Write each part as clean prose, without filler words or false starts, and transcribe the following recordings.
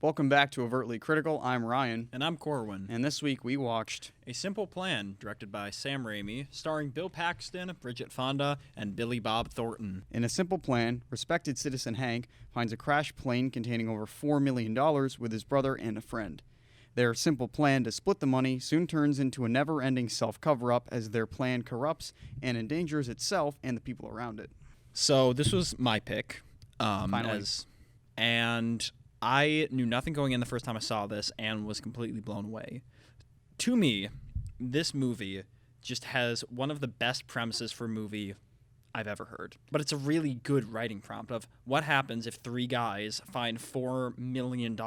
Welcome back to Overtly Critical. I'm Ryan. And I'm Corwin. And this week we watched A Simple Plan, directed by Sam Raimi, starring Bill Paxton, Bridget Fonda, and Billy Bob Thornton. In A Simple Plan, respected citizen Hank finds a crashed plane containing over $4 million with his brother and a friend. Their simple plan to split the money soon turns into a never-ending self-cover-up as their plan corrupts and endangers itself and the people around it. So this was my pick. Finally. And I knew nothing going in the first time I saw this and was completely blown away. To me, this movie just has one of the best premises for a movie I've ever heard. But it's a really good writing prompt of what happens if three guys find $4 million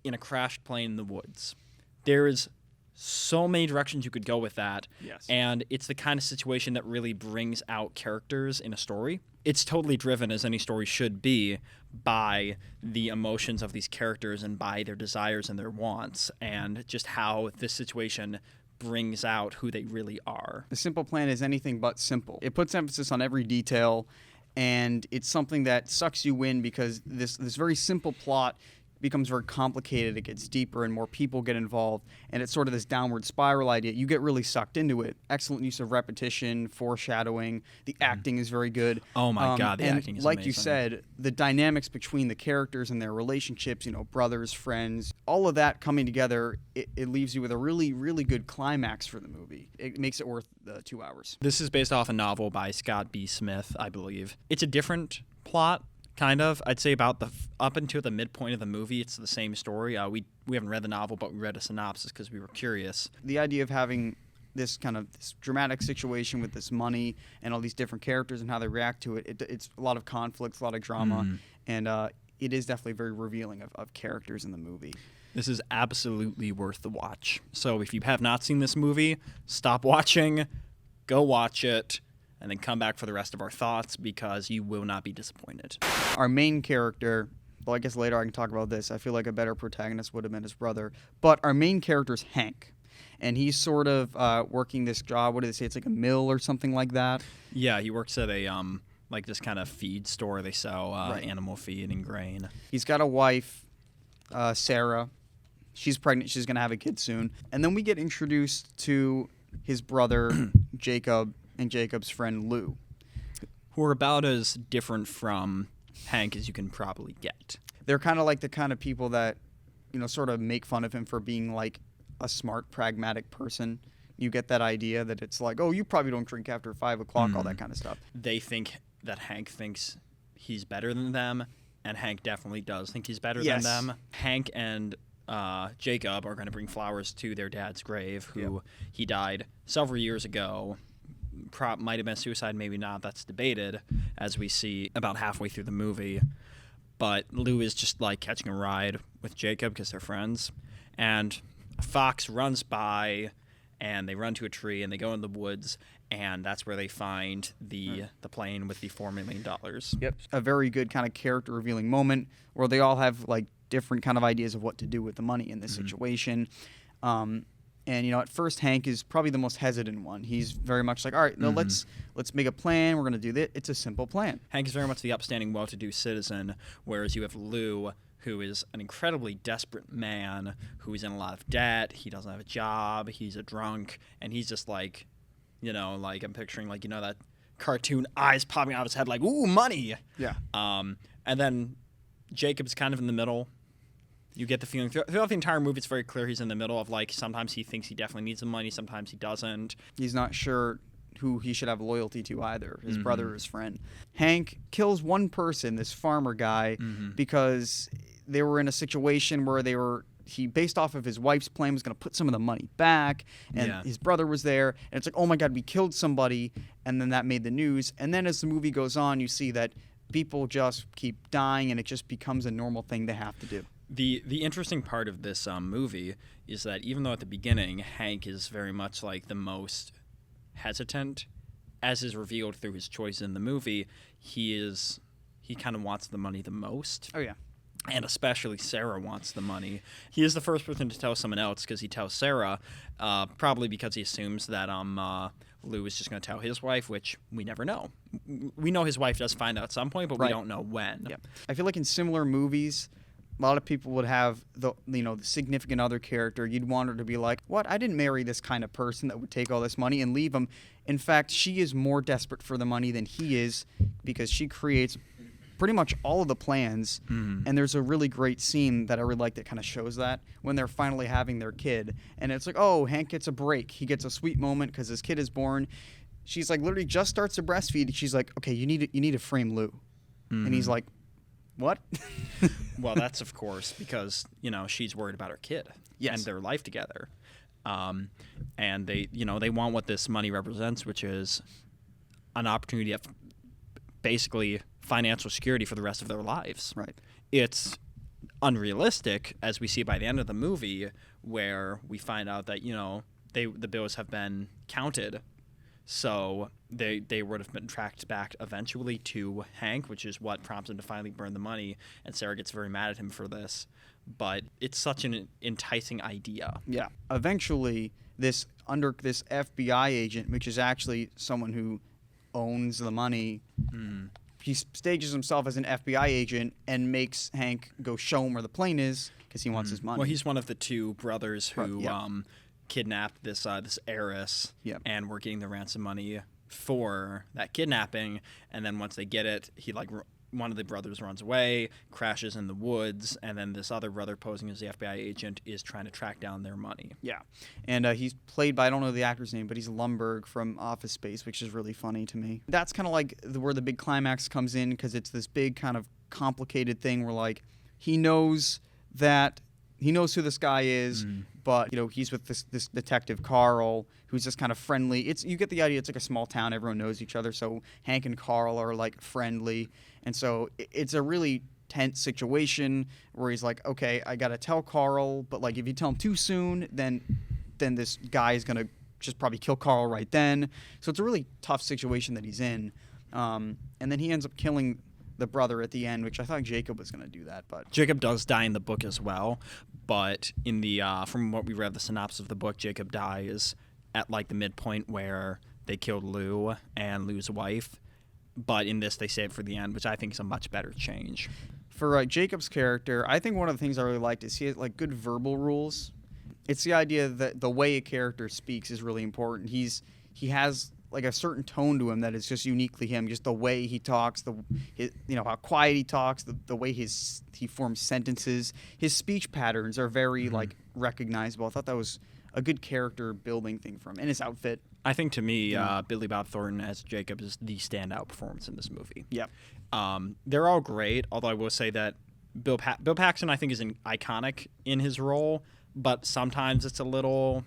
in a crashed plane in the woods. There's so many directions you could go with that. Yes. And it's the kind of situation that really brings out characters in a story. It's totally driven, as any story should be, by the emotions of these characters and by their desires and their wants, and just how this situation brings out who they really are. The Simple Plan is anything but simple. It puts emphasis on every detail, and it's something that sucks you in because this very simple plot becomes very complicated. It gets deeper and more people get involved, and it's sort of this downward spiral idea. You get really sucked into it. Excellent use of repetition, foreshadowing. The acting is very good. Oh my God, the acting is like amazing. you said, the dynamics between the characters and their relationships, brothers, friends, all of that coming together, it leaves you with a really, really good climax for the movie. It makes it worth the 2 hours. This is based off a novel by Scott B. Smith, I believe. It's a different plot. Kind of. I'd say about up until the midpoint of the movie, it's the same story. We haven't read the novel, but we read a synopsis because we were curious. The idea of having this dramatic situation with this money and all these different characters and how they react to it, it's a lot of conflict, a lot of drama, and it is definitely very revealing of characters in the movie. This is absolutely worth the watch. So if you have not seen this movie, stop watching, go watch it, and then come back for the rest of our thoughts because you will not be disappointed. Our main character, well, I guess later I can talk about this. I feel like a better protagonist would have been his brother. But our main character is Hank, and he's sort of working this job. What do they say? It's like a mill or something like that. Yeah, he works at a like this kind of feed store. They sell animal feed and grain. He's got a wife, Sarah. She's pregnant. She's going to have a kid soon. And then we get introduced to his brother, Jacob, and Jacob's friend Lou, who are about as different from Hank as you can probably get. They're kind of like the kind of people that, sort of make fun of him for being like a smart, pragmatic person. You get that idea that it's like, oh, you probably don't drink after 5 o'clock, all that kind of stuff. They think that Hank thinks he's better than them, and Hank definitely does think he's better than them. Hank and Jacob are going to bring flowers to their dad's grave, who he died several years ago. Might have been suicide, maybe not. That's debated, as we see about halfway through the movie. But Lou is just like catching a ride with Jacob because they're friends. And a fox runs by, and they run to a tree, and they go in the woods, and that's where they find the plane with the $4 million. Yep. A very good kind of character-revealing moment where they all have like different kind of ideas of what to do with the money in this situation. And at first Hank is probably the most hesitant one. He's very much like, all right, no, let's make a plan. We're going to do this. It's a simple plan. Hank is very much the upstanding, well-to-do citizen, whereas you have Lou, who is an incredibly desperate man who is in a lot of debt. He doesn't have a job. He's a drunk, and he's just like, like I'm picturing like that cartoon eyes popping out of his head like, ooh, money. Yeah. And then Jacob's kind of in the middle. You get the feeling throughout the entire movie, it's very clear he's in the middle of like sometimes he thinks he definitely needs the money, sometimes he doesn't. He's not sure who he should have loyalty to either, his brother or his friend. Hank kills one person, this farmer guy, because they were in a situation where he based off of his wife's plan was going to put some of the money back, and his brother was there, and it's like, oh my God, we killed somebody, and then that made the news. And then as the movie goes on, you see that people just keep dying, and it just becomes a normal thing they have to do. The interesting part of this movie is that even though at the beginning Hank is very much like the most hesitant, as is revealed through his choice in the movie, he kind of wants the money the most. Oh yeah. And especially Sarah wants the money. He is the first person to tell someone else because he tells Sarah, probably because he assumes that Lou is just going to tell his wife, which we never know. We know his wife does find out at some point, but we don't know when. Yep. I feel like in similar movies, a lot of people would have the significant other character. You'd want her to be like, what? I didn't marry this kind of person that would take all this money and leave him. In fact, she is more desperate for the money than he is because she creates pretty much all of the plans. And there's a really great scene that I really like that kind of shows that when they're finally having their kid. And it's like, oh, Hank gets a break. He gets a sweet moment because his kid is born. She's like literally just starts to breastfeed. She's like, okay, you need to frame Lou. And he's like, what? Well, that's of course because she's worried about her kid and their life together, and they want what this money represents, which is an opportunity of basically financial security for the rest of their lives. Right. It's unrealistic, as we see by the end of the movie, where we find out that the bills have been counted. So they would have been tracked back eventually to Hank, which is what prompts him to finally burn the money. And Sarah gets very mad at him for this. But it's such an enticing idea. Yeah. Eventually, this FBI agent, which is actually someone who owns the money, he stages himself as an FBI agent and makes Hank go show him where the plane is because he wants his money. Well, he's one of the two brothers who kidnapped this heiress, and were getting the ransom money for that kidnapping. And then once they get it, one of the brothers runs away, crashes in the woods, and then this other brother posing as the FBI agent is trying to track down their money. Yeah, and he's played by, I don't know the actor's name, but he's Lumbergh from Office Space, which is really funny to me. That's kind of like where the big climax comes in because it's this big kind of complicated thing where he knows who this guy is, but he's with this detective Carl, who's just kind of friendly. You get the idea. It's like a small town. Everyone knows each other. So Hank and Carl are friendly, and so it's a really tense situation where he's like, okay, I gotta tell Carl, but if you tell him too soon, then this guy is gonna just probably kill Carl right then. So it's a really tough situation that he's in, and then he ends up killing the brother at the end, which I thought Jacob was going to do that, but Jacob does die in the book as well. But in the from what we read, the synopsis of the book, Jacob dies at the midpoint where they killed Lou and Lou's wife. But in this, they save it for the end, which I think is a much better change. For Jacob's character, I think one of the things I really liked is he has good verbal rules. It's the idea that the way a character speaks is really important. He has a certain tone to him that is just uniquely him. Just the way he talks, how quiet he talks, the way he forms sentences. His speech patterns are very recognizable. I thought that was a good character building thing for him, and his outfit. I think to me, Billy Bob Thornton as Jacob is the standout performance in this movie. Yep. They're all great, although I will say that Bill Paxton I think is iconic in his role, but sometimes it's a little.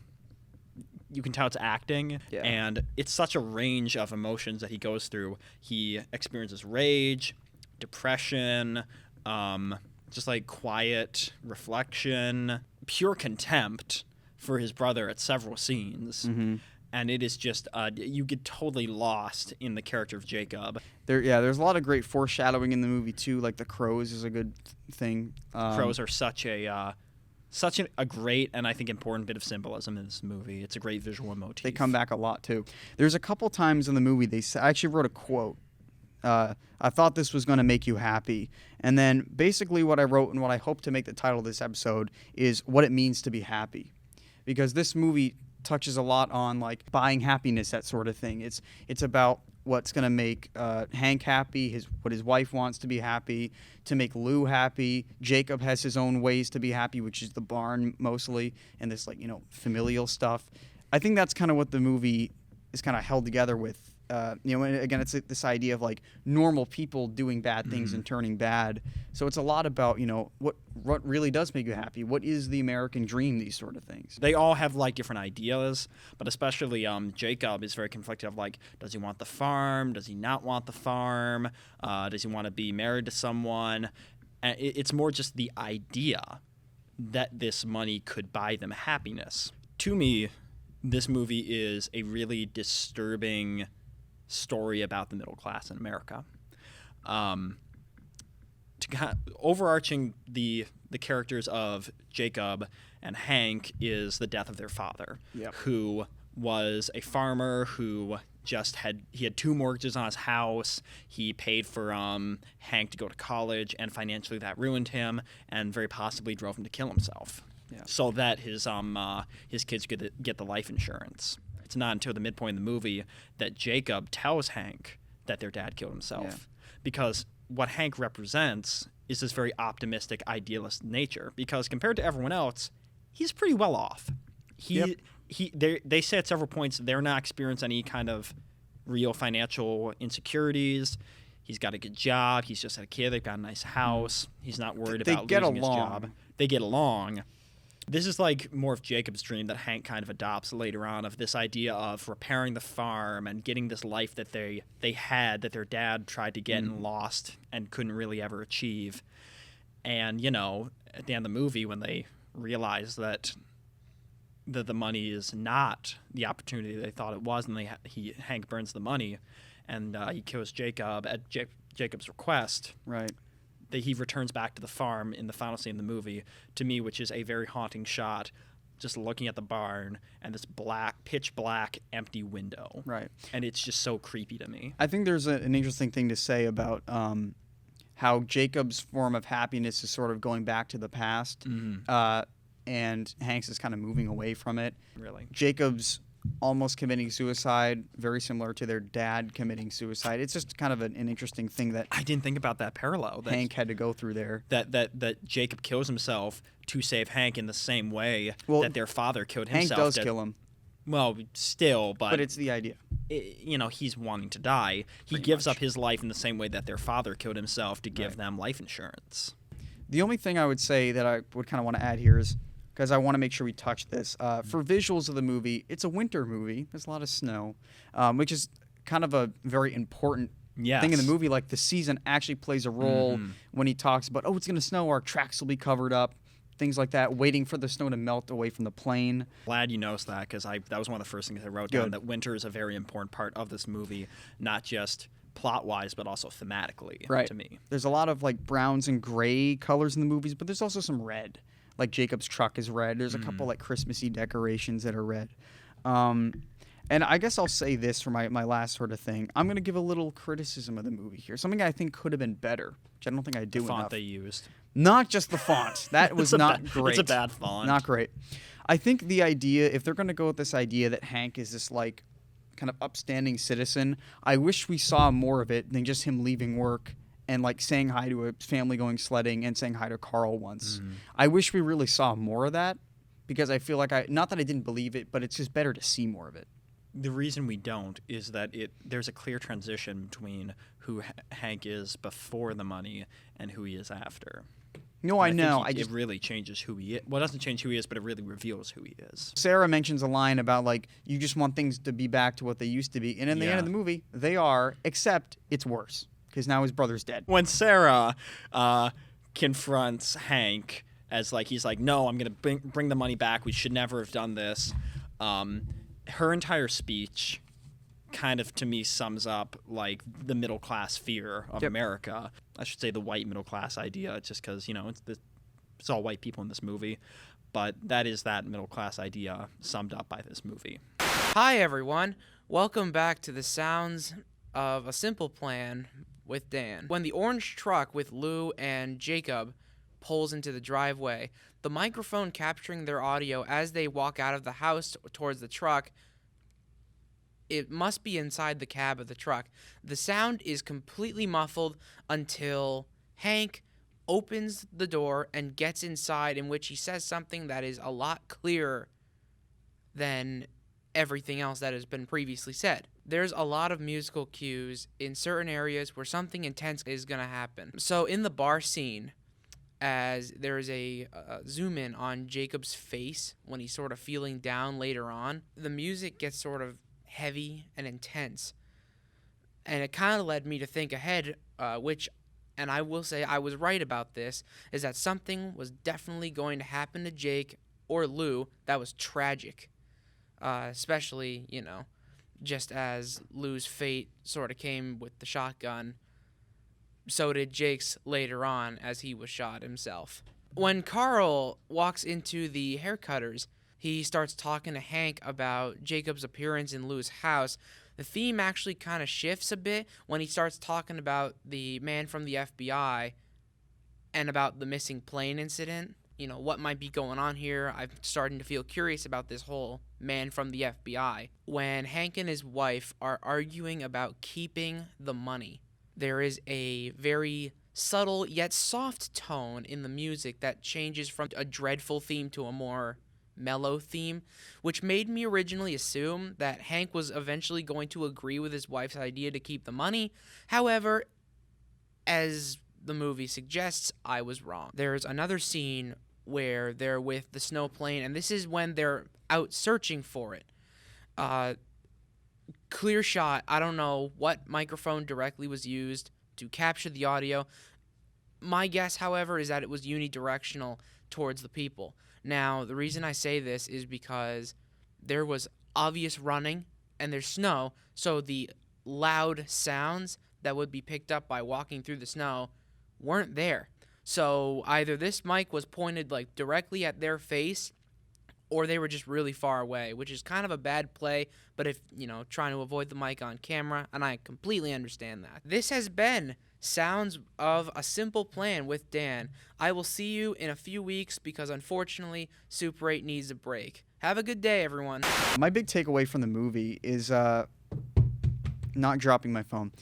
You can tell it's acting, and it's such a range of emotions that he goes through. He experiences rage, depression, just quiet reflection, pure contempt for his brother at several scenes. And it is just, you get totally lost in the character of Jacob. There's a lot of great foreshadowing in the movie, too. The crows is a good thing. Crows are such a great and I think important bit of symbolism in this movie. It's a great visual motif. They come back a lot too. There's a couple times in the movie I actually wrote a quote. I thought this was going to make you happy. And then basically what I wrote and what I hope to make the title of this episode is what it means to be happy. Because this movie touches a lot on buying happiness, that sort of thing. It's about what's going to make Hank happy, what his wife wants to be happy, to make Lou happy. Jacob has his own ways to be happy, which is the barn mostly, and this familial stuff. I think that's kind of what the movie is kind of held together with. And again, it's this idea of normal people doing bad things and turning bad. So it's a lot about what really does make you happy. What is the American dream? These sort of things. They all have different ideas, but especially Jacob is very conflicted of does he want the farm? Does he not want the farm? Does he want to be married to someone? And it's more just the idea that this money could buy them happiness. To me, this movie is a really disturbing story about the middle class in America. Overarching the characters of Jacob and Hank is the death of their father, who was a farmer who he had 2 mortgages on his house. He paid for Hank to go to college, and financially that ruined him, and very possibly drove him to kill himself. Yeah. So that his kids could get the life insurance. It's not until the midpoint of the movie that Jacob tells Hank that their dad killed himself, because what Hank represents is this very optimistic, idealist nature. Because compared to everyone else, he's pretty well off. They say at several points they're not experiencing any kind of real financial insecurities. He's got a good job. He's just had a kid. They've got a nice house. He's not worried about losing his job. They get along. This is like more of Jacob's dream that Hank kind of adopts later on, of this idea of repairing the farm and getting this life that they had, that their dad tried to get and lost and couldn't really ever achieve. And, you know, at the end of the movie, when they realize that the money is not the opportunity they thought it was, and Hank burns the money, and he kills Jacob at Jacob's request. Right. That he returns back to the farm in the final scene of the movie, to me, which is a very haunting shot, just looking at the barn and this pitch black, empty window. Right. And it's just so creepy to me. I think there's an interesting thing to say about how Jacob's form of happiness is sort of going back to the past, and Hank's is kind of moving away from it. Really. Jacob's almost committing suicide, very similar to their dad committing suicide. It's just kind of an interesting thing that I didn't think about that parallel. That Hank had to go through there. That Jacob kills himself to save Hank in the same way that their father killed himself. Hank does kill him. Well, still, but it's the idea. He's wanting to die. He gives up his life in the same way that their father killed himself to give them life insurance. The only thing I would say that I would kind of want to add here is, because I want to make sure we touch this. For visuals of the movie, it's a winter movie. There's a lot of snow, which is kind of a very important thing in the movie. Like, the season actually plays a role when he talks about, it's going to snow, our tracks will be covered up, things like that, waiting for the snow to melt away from the plane. Glad you noticed that, because that was one of the first things I wrote down, that winter is a very important part of this movie, not just plot-wise, but also thematically, to me. There's a lot of, like, browns and gray colors in the movies, but there's also some red. Like, Jacob's truck is red. There's a couple, like, Christmassy decorations that are red. And I guess I'll say this for my last sort of thing. I'm going to give a little criticism of the movie here. Something I think could have been better, which I don't think I do enough. The font they used. Not just the font. That was not great. It's a bad font. Not great. I think the idea, if they're going to go with this idea that Hank is this, like, kind of upstanding citizen, I wish we saw more of it than just him leaving work and, like, saying hi to a family going sledding and saying hi to Carl once. I wish we really saw more of that, because I feel like not that I didn't believe it, but it's just better to see more of it. The reason we don't is that there's a clear transition between who Hank is before the money and who he is after. No, I know. It really changes who he is. Well, it doesn't change who he is, but it really reveals who he is. Sarah mentions a line about, like, you just want things to be back to what they used to be. And in the end of the movie, they are, except it's worse, because now his brother's dead. When Sarah confronts Hank as, like, he's like, no, I'm going to bring the money back. We should never have done this. Her entire speech kind of, to me, sums up, like, the middle-class fear of America. I should say the white middle-class idea, just because, it's all white people in this movie. But that is that middle-class idea summed up by this movie. Hi, everyone. Welcome back to the sounds of A Simple Plan with Dan. When the orange truck with Lou and Jacob pulls into the driveway, the microphone capturing their audio as they walk out of the house towards the truck, it must be inside the cab of the truck. The sound is completely muffled until Hank opens the door and gets inside, in which he says something that is a lot clearer than everything else that has been previously said. There's a lot of musical cues in certain areas where something intense is going to happen. So in the bar scene, as there's a zoom in on Jacob's face when he's sort of feeling down later on, the music gets sort of heavy and intense. And it kind of led me to think ahead, and I will say I was right about this, is that something was definitely going to happen to Jake or Lou that was tragic. Especially, just as Lou's fate sort of came with the shotgun, so did Jake's later on as he was shot himself. When Carl walks into the haircutters, he starts talking to Hank about Jacob's appearance in Lou's house. The theme actually kind of shifts a bit when he starts talking about the man from the FBI and about the missing plane incident. You know, what might be going on here. I'm starting to feel curious about this whole man from the FBI. When Hank and his wife are arguing about keeping the money, there is a very subtle yet soft tone in the music that changes from a dreadful theme to a more mellow theme, which made me originally assume that Hank was eventually going to agree with his wife's idea to keep the money. However, as the movie suggests, I was wrong. There's another scene where they're with the snow plane, and this is when they're out searching for it. Clear shot. I don't know what microphone directly was used to capture the audio. My guess, however, is that it was unidirectional towards the people. Now, the reason I say this is because there was obvious running and there's snow, so the loud sounds that would be picked up by walking through the snow weren't there. So either this mic was pointed like directly at their face, or they were just really far away, which is kind of a bad play, but if, trying to avoid the mic on camera, and I completely understand that. This has been Sounds of a Simple Plan with Dan. I will see you in a few weeks because unfortunately, Super 8 needs a break. Have a good day, everyone. My big takeaway from the movie is not dropping my phone.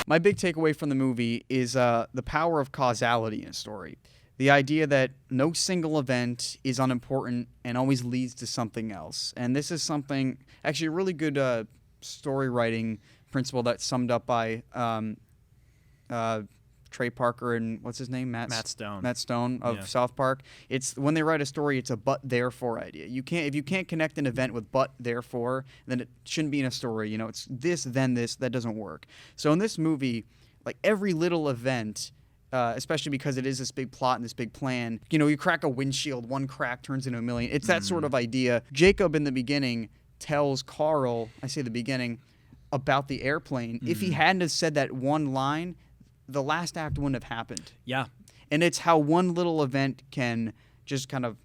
My big takeaway from the movie is the power of causality in a story. The idea that no single event is unimportant and always leads to something else. And this is something, actually a really good story writing principle that's summed up by Trey Parker and what's his name? Matt Stone. Matt Stone of South Park. It's when they write a story, it's a but therefore idea. If you can't connect an event with but therefore, then it shouldn't be in a story. It's this then this, that doesn't work. So in this movie, like every little event, especially because it is this big plot and this big plan, you crack a windshield, one crack turns into a million. It's that sort of idea. Jacob in the beginning tells Carl, I say the beginning, about the airplane. If he hadn't have said that one line, the last act wouldn't have happened. Yeah. And it's how one little event can just kind of,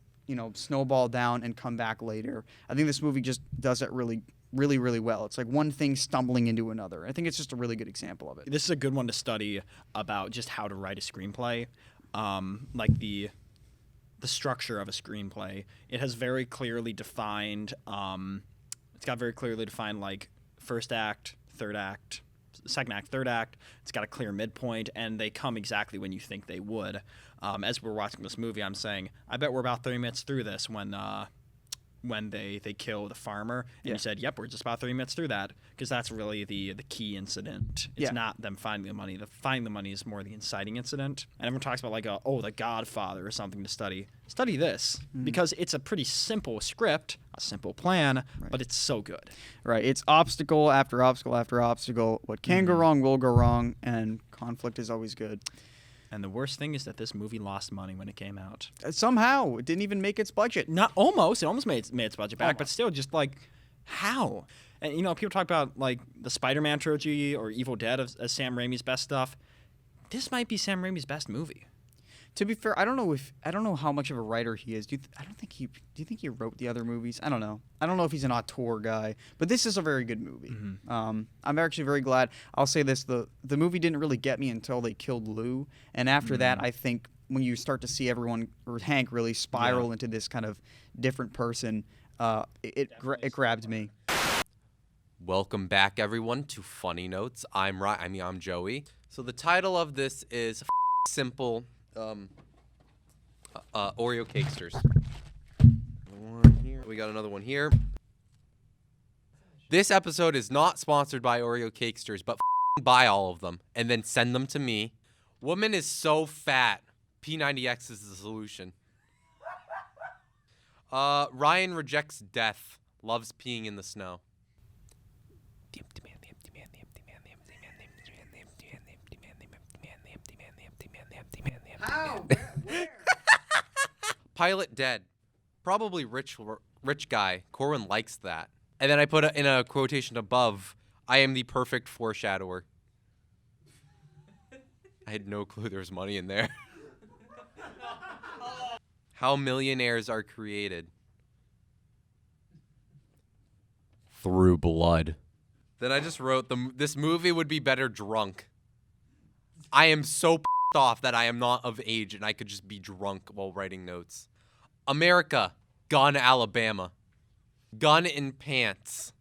snowball down and come back later. I think this movie just does it really, really, really well. It's like one thing stumbling into another. I think it's just a really good example of it. This is a good one to study about just how to write a screenplay. Like the structure of a screenplay. It has very clearly defined, it's got very clearly defined like first act, third act, second act, third act. It's got a clear midpoint, and they come exactly when you think they would. As we're watching this movie, I'm saying, I bet we're about 30 minutes through this when they kill the farmer. And you said, yep, we're just about 3 minutes through that, because that's really the key incident. It's not them finding the money. The finding the money is more the inciting incident. And everyone talks about like, the Godfather or something to study. Study this, because it's a pretty simple script, a simple plan, but it's so good. Right. It's obstacle after obstacle after obstacle. What can go wrong will go wrong, and conflict is always good. And the worst thing is that this movie lost money when it came out. Somehow. It didn't even make its budget. Not almost. It almost made its budget back, but still, just like, how? And, people talk about, like, the Spider-Man trilogy or Evil Dead as Sam Raimi's best stuff. This might be Sam Raimi's best movie. To be fair, I don't know how much of a writer he is. Do you think he wrote the other movies? I don't know. I don't know if he's an auteur guy, but this is a very good movie. I'm actually very glad. I'll say this: the movie didn't really get me until they killed Lou, and after that, I think when you start to see everyone or Hank really spiral into this kind of different person, it grabbed me. Welcome back, everyone, to Funny Notes. I'm Joey. So the title of this is simple. Oreo Cakesters. One here. We got another one here. This episode is not sponsored by Oreo Cakesters, but buy all of them and then send them to me. Woman is so fat. P90X is the solution. Ryan rejects death. Loves peeing in the snow. How? Where? Pilot dead. Probably rich guy. Corwin likes that. And then I put in a quotation above, I am the perfect foreshadower. I had no clue there was money in there. How millionaires are created. through blood. Then I just wrote, this movie would be better drunk. I am so pissed off that I am not of age and I could just be drunk while writing notes. America, gun Alabama. Gun in pants.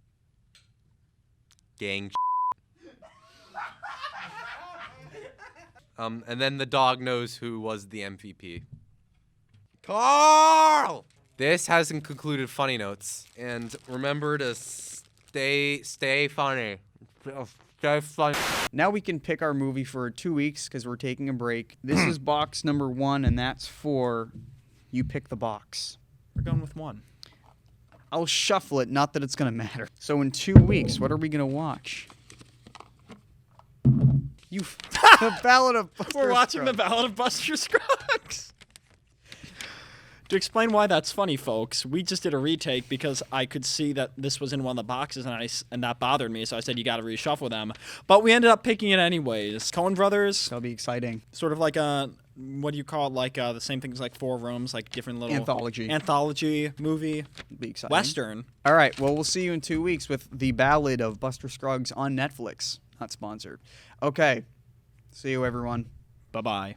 Gang. And then the dog knows who was the MVP. Carl! This hasn't concluded funny notes. And remember to stay funny. Stay funny. Now we can pick our movie for 2 weeks because we're taking a break. This is box number 1, and that's for you pick the box. We're going with 1. I'll shuffle it, not that it's going to matter. So in 2 weeks, what are we going to watch? The Ballad of Buster We're watching Scruggs. the Ballad of Buster Scruggs. To explain why that's funny, folks, we just did a retake because I could see that this was in one of the boxes and that bothered me, so I said you got to reshuffle them. But we ended up picking it anyways. Coen Brothers, That'll be exciting. sort of like a, what do you call it, like the same things like 4 Rooms, like different little... Anthology movie. Be exciting. Western. All right, well, we'll see you in 2 weeks with The Ballad of Buster Scruggs on Netflix. Not sponsored. Okay. See you, everyone. Bye-bye.